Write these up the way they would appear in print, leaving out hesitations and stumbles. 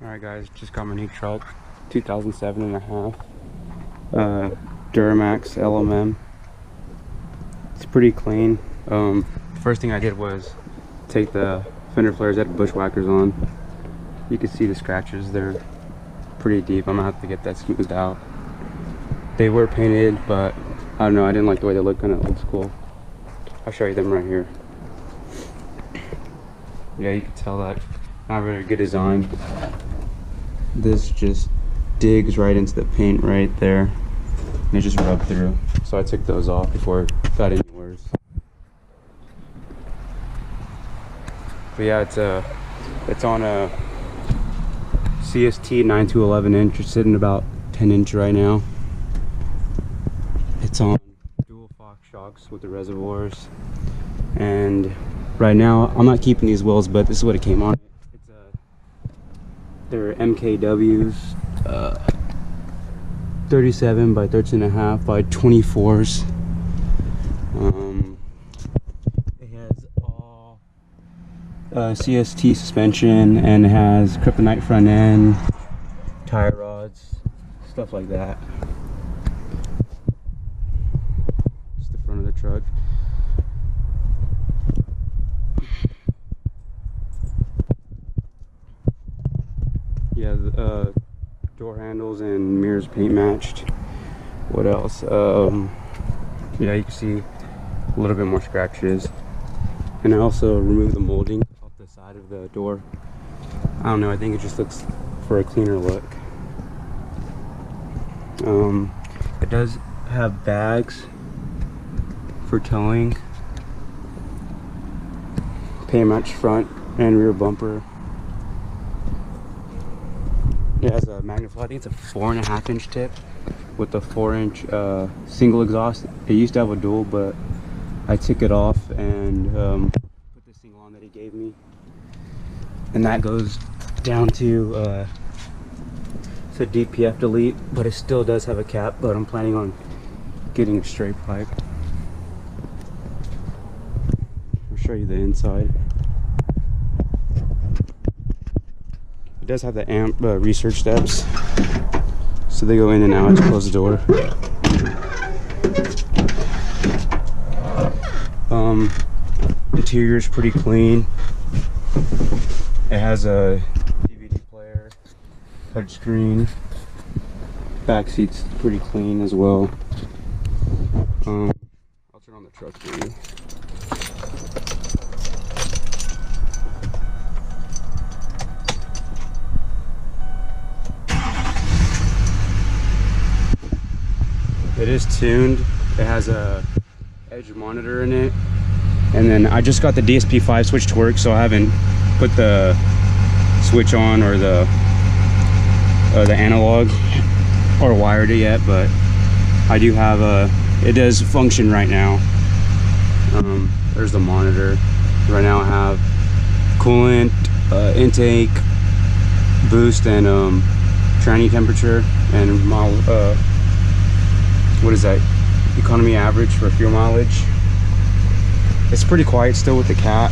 Alright guys, just got my new truck, 2007 and a half, Duramax LMM. It's pretty clean. First thing I did was take the fender flares that bushwhackers on. You can see the scratches, they're pretty deep. I'm gonna have to get that smoothed out. They were painted, but I don't know, I didn't like the way they look, kind of old school. I'll show you them right here. Yeah, you can tell that not really good design. This just digs right into the paint right there, and it just rubbed through. So I took those off before it got any worse. But yeah, it's on a CST 9 to 11 inch. It's sitting about 10 inch right now. It's on dual Fox shocks with the reservoirs, and right now I'm not keeping these wheels, but this is what it came on. They're MKWs, 37 by 13.5 by 24s. It has all CST suspension, and it has kryptonite front end, tire rods, stuff like that. Just the front of the truck. Yeah, the door handles and mirrors paint matched. What else? Yeah, you can see a little bit more scratches. And I also removed the molding off the side of the door. I don't know, I think it just looks for a cleaner look. It does have bags for towing. Paint matched front and rear bumper. It has a magniflow. I think it's a 4.5 inch tip with a 4 inch single exhaust. It used to have a dual, but I took it off and put the single on that he gave me. And that goes down to it's a DPF delete, but it still does have a cap, but I'm planning on getting a straight pipe. I'll show you the inside. It does have the amp research steps, so they go in and out to close the door. Interior is pretty clean. It has a DVD player, touchscreen. Back seat's pretty clean as well. I'll turn on the truck for you. It is tuned. It has a edge monitor in it, and then I just got the DSP-5 switch to work, so I haven't put the switch on or the analog or wired it yet, but I do have it does function right now. There's the monitor. Right now I have coolant, intake, boost, and tranny temperature, and what is that? Economy average for fuel mileage. It's pretty quiet still with the cat.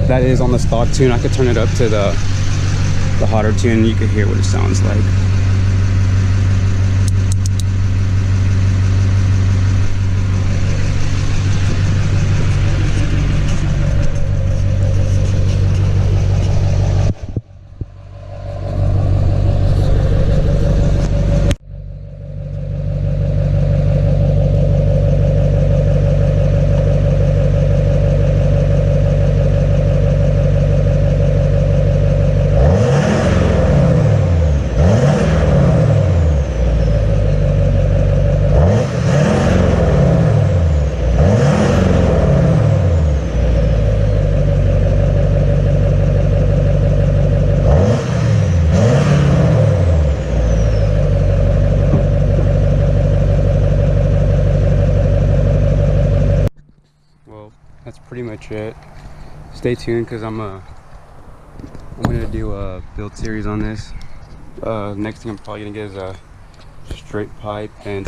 That is on the stock tune. I could turn it up to the hotter tune and you could hear what it sounds like. That's pretty much it. Stay tuned, because I'm gonna do a build series on this. Next thing I'm probably gonna get is a straight pipe and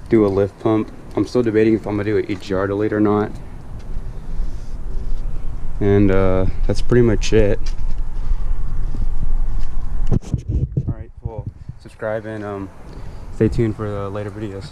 do a lift pump. I'm still debating if I'm gonna do an HR delete or not. And that's pretty much it. Alright, well, subscribe and stay tuned for the later videos.